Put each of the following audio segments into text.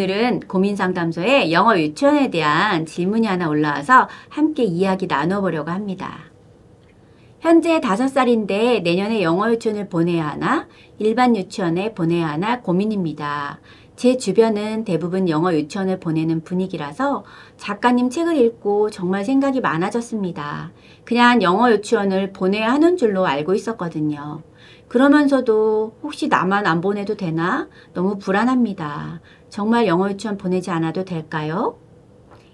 오늘은 고민상담소에 영어 유치원에 대한 질문이 하나 올라와서 함께 이야기 나눠보려고 합니다. 현재 5살인데 내년에 영어 유치원을 보내야 하나 일반 유치원에 보내야 하나 고민입니다. 제 주변은 대부분 영어 유치원을 보내는 분위기라서 작가님 책을 읽고 정말 생각이 많아졌습니다. 그냥 영어 유치원을 보내야 하는 줄로 알고 있었거든요. 그러면서도 혹시 나만 안 보내도 되나? 너무 불안합니다. 정말 영어 유치원 보내지 않아도 될까요?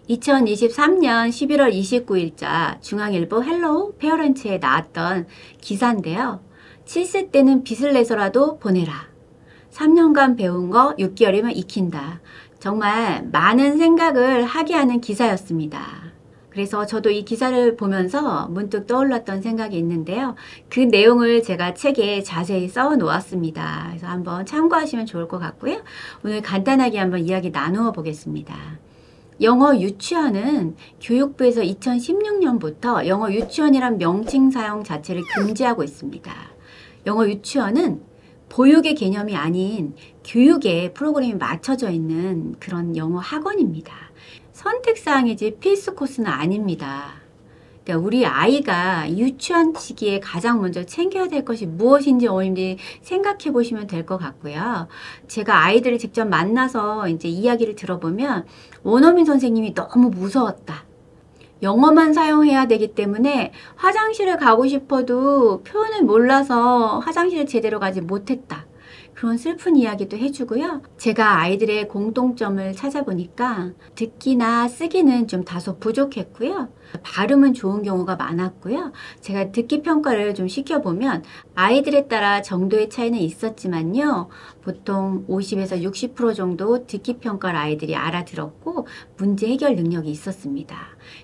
2023년 11월 29일자 중앙일보 헬로우 페어런츠에 나왔던 기사인데요. 7세 때는 빚을 내서라도 보내라. 3년간 배운 거 6개월이면 익힌다. 정말 많은 생각을 하게 하는 기사였습니다. 그래서 저도 이 기사를 보면서 문득 떠올랐던 생각이 있는데요. 그 내용을 제가 책에 자세히 써 놓았습니다. 그래서 한번 참고하시면 좋을 것 같고요. 오늘 간단하게 한번 이야기 나누어 보겠습니다. 영어 유치원은 교육부에서 2016년부터 영어 유치원이란 명칭 사용 자체를 금지하고 있습니다. 영어 유치원은 보육의 개념이 아닌 교육의 프로그램이 맞춰져 있는 그런 영어 학원입니다. 선택사항이지 필수 코스는 아닙니다. 그러니까 우리 아이가 유치원 시기에 가장 먼저 챙겨야 될 것이 무엇인지 어머님들이 생각해 보시면 될 것 같고요. 제가 아이들을 직접 만나서 이제 이야기를 들어보면 원어민 선생님이 너무 무서웠다. 영어만 사용해야 되기 때문에 화장실을 가고 싶어도 표현을 몰라서 화장실을 제대로 가지 못했다. 그런 슬픈 이야기도 해주고요. 제가 아이들의 공통점을 찾아보니까 듣기나 쓰기는 좀 다소 부족했고요. 발음은 좋은 경우가 많았고요. 제가 듣기 평가를 좀 시켜보면 아이들에 따라 정도의 차이는 있었지만요. 보통 50에서 60% 정도 듣기 평가를 아이들이 알아들었고 문제 해결 능력이 있었습니다.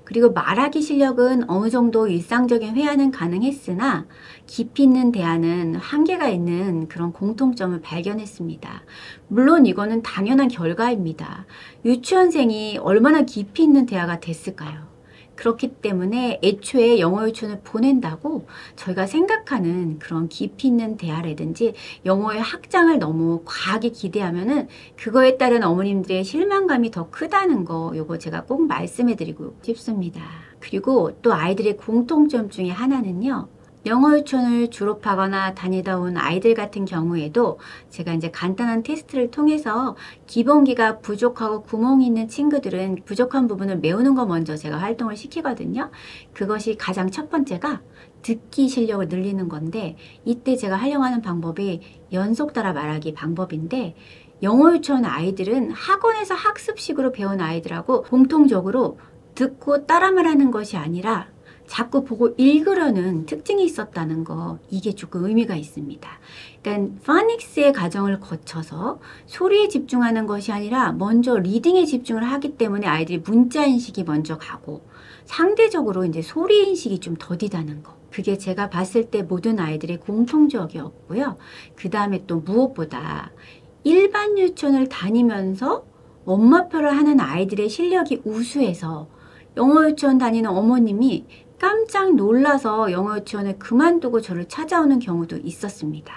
그리고 말하기 실력은 어느 정도 일상적인 회화는 가능했으나 깊이 있는 대화는 한계가 있는 그런 공통점을 발견했습니다. 물론 이거는 당연한 결과입니다. 유치원생이 얼마나 깊이 있는 대화가 됐을까요? 그렇기 때문에 애초에 영어 유치원을 보낸다고 저희가 생각하는 그런 깊이 있는 대화라든지 영어의 확장을 너무 과하게 기대하면은 그거에 따른 어머님들의 실망감이 더 크다는 거 요거 제가 꼭 말씀해 드리고 싶습니다. 그리고 또 아이들의 공통점 중에 하나는요. 영어 유치원을 졸업하거나 다니다 온 아이들 같은 경우에도 제가 이제 간단한 테스트를 통해서 기본기가 부족하고 구멍이 있는 친구들은 부족한 부분을 메우는 거 먼저 제가 활동을 시키거든요. 그것이 가장 첫 번째가 듣기 실력을 늘리는 건데 이때 제가 활용하는 방법이 연속 따라 말하기 방법인데 영어 유치원 아이들은 학원에서 학습식으로 배운 아이들하고 공통적으로 듣고 따라 말하는 것이 아니라 자꾸 보고 읽으려는 특징이 있었다는 거 이게 조금 의미가 있습니다. 그러니까 파닉스의 과정을 거쳐서 소리에 집중하는 것이 아니라 먼저 리딩에 집중을 하기 때문에 아이들이 문자 인식이 먼저 가고 상대적으로 이제 소리 인식이 좀 더디다는 거. 그게 제가 봤을 때 모든 아이들의 공통적이었고요. 그 다음에 또 무엇보다 일반 유치원을 다니면서 엄마표를 하는 아이들의 실력이 우수해서 영어 유치원 다니는 어머님이 깜짝 놀라서 영어 유치원을 그만두고 저를 찾아오는 경우도 있었습니다.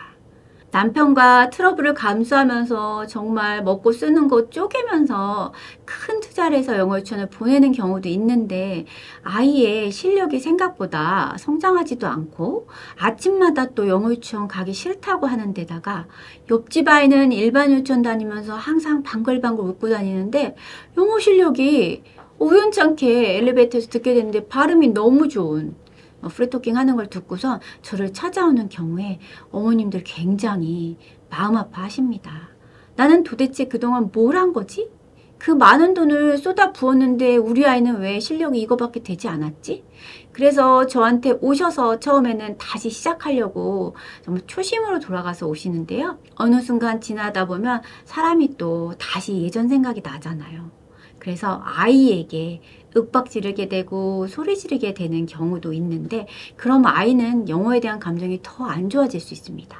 남편과 트러블을 감수하면서 정말 먹고 쓰는 거 쪼개면서 큰 투자를 해서 영어 유치원을 보내는 경우도 있는데 아이의 실력이 생각보다 성장하지도 않고 아침마다 또 영어 유치원 가기 싫다고 하는 데다가 옆집 아이는 일반 유치원 다니면서 항상 방글방글 웃고 다니는데 영어 실력이 우연찮게 엘리베이터에서 듣게 됐는데 발음이 너무 좋은 프리토킹 하는 걸 듣고서 저를 찾아오는 경우에 어머님들 굉장히 마음 아파하십니다. 나는 도대체 그동안 뭘 한 거지? 그 많은 돈을 쏟아 부었는데 우리 아이는 왜 실력이 이거밖에 되지 않았지? 그래서 저한테 오셔서 처음에는 다시 시작하려고 정말 초심으로 돌아가서 오시는데요. 어느 순간 지나다 보면 사람이 또 다시 예전 생각이 나잖아요. 그래서 아이에게 윽박 지르게 되고 소리 지르게 되는 경우도 있는데 그럼 아이는 영어에 대한 감정이 더 안 좋아질 수 있습니다.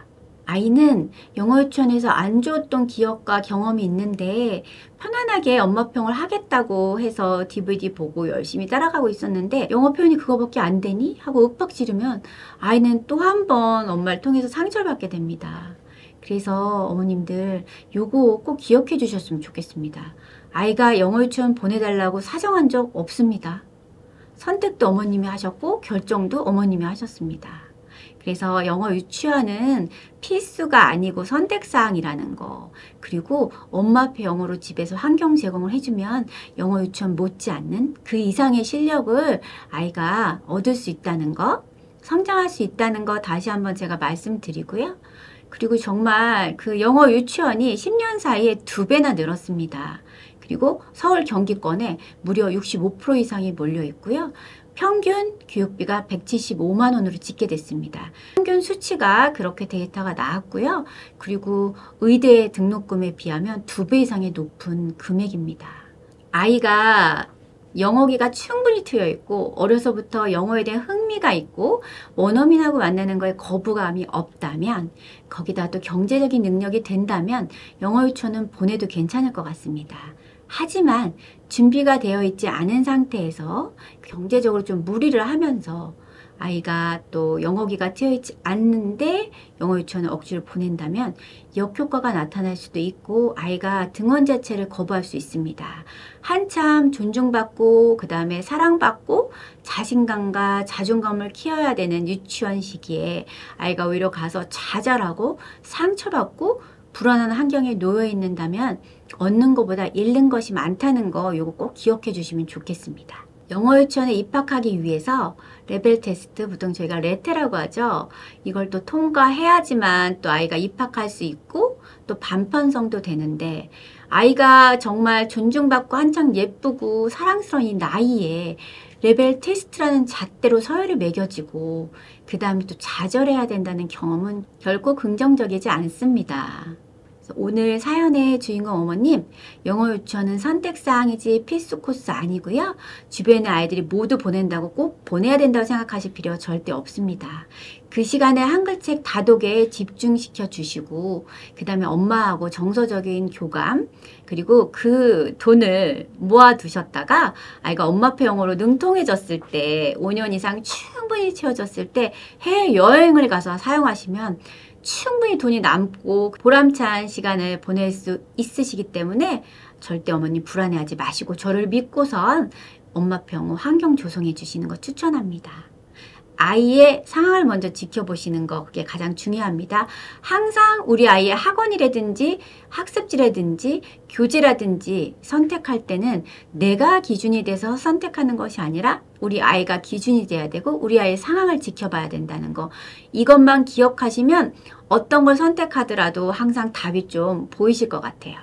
아이는 영어 유치원에서 안 좋았던 기억과 경험이 있는데 편안하게 엄마평을 하겠다고 해서 DVD 보고 열심히 따라가고 있었는데 영어 표현이 그거밖에 안 되니? 하고 윽박 지르면 아이는 또 한 번 엄마를 통해서 상처를 받게 됩니다. 그래서 어머님들 요거 꼭 기억해 주셨으면 좋겠습니다. 아이가 영어 유치원 보내달라고 사정한 적 없습니다. 선택도 어머님이 하셨고 결정도 어머님이 하셨습니다. 그래서 영어 유치원은 필수가 아니고 선택사항이라는 거, 그리고 엄마표 영어로 집에서 환경 제공을 해주면 영어 유치원 못지않는 그 이상의 실력을 아이가 얻을 수 있다는 거, 성장할 수 있다는 거 다시 한번 제가 말씀드리고요. 그리고 정말 그 영어 유치원이 10년 사이에 2배나 늘었습니다. 그리고 서울 경기권에 무려 65% 이상이 몰려 있고요. 평균 교육비가 175만 원으로 집계됐습니다. 평균 수치가 그렇게 데이터가 나왔고요. 그리고 의대 등록금에 비하면 2배 이상의 높은 금액입니다. 아이가 영어기가 충분히 트여 있고 어려서부터 영어에 대한 흥미가 있고 원어민하고 만나는 거에 거부감이 없다면, 거기다 또 경제적인 능력이 된다면 영어 유치원은 보내도 괜찮을 것 같습니다. 하지만 준비가 되어 있지 않은 상태에서 경제적으로 좀 무리를 하면서 아이가 또 영어기가 트여 있지 않는데 영어 유치원을 억지로 보낸다면 역효과가 나타날 수도 있고 아이가 등원 자체를 거부할 수 있습니다. 한참 존중받고 그 다음에 사랑받고 자신감과 자존감을 키워야 되는 유치원 시기에 아이가 오히려 가서 좌절하고 상처받고 불안한 환경에 놓여 있는다면 얻는 것보다 잃는 것이 많다는 거 요거 꼭 기억해 주시면 좋겠습니다. 영어 유치원에 입학하기 위해서 레벨 테스트, 보통 저희가 레테라고 하죠. 이걸 또 통과해야지만 또 아이가 입학할 수 있고 또 반편성도 되는데, 아이가 정말 존중받고 한창 예쁘고 사랑스러운 이 나이에 레벨 테스트라는 잣대로 서열이 매겨지고 그 다음에 또 좌절해야 된다는 경험은 결코 긍정적이지 않습니다. 오늘 사연의 주인공 어머님, 영어 유치원은 선택사항이지 필수 코스 아니고요. 주변의 아이들이 모두 보낸다고 꼭 보내야 된다고 생각하실 필요 절대 없습니다. 그 시간에 한글책 다독에 집중시켜 주시고 그 다음에 엄마하고 정서적인 교감, 그리고 그 돈을 모아두셨다가 아이가 엄마표 영어로 능통해졌을 때 5년 이상 충분히 채워졌을 때 해외여행을 가서 사용하시면 충분히 돈이 남고 보람찬 시간을 보낼 수 있으시기 때문에 절대 어머니 불안해하지 마시고 저를 믿고선 엄마표 영어 환경 조성해 주시는 거 추천합니다. 아이의 상황을 먼저 지켜보시는 거, 그게 가장 중요합니다. 항상 우리 아이의 학원이라든지 학습지라든지 교재라든지 선택할 때는 내가 기준이 돼서 선택하는 것이 아니라 우리 아이가 기준이 돼야 되고 우리 아이의 상황을 지켜봐야 된다는 거, 이것만 기억하시면 어떤 걸 선택하더라도 항상 답이 좀 보이실 것 같아요.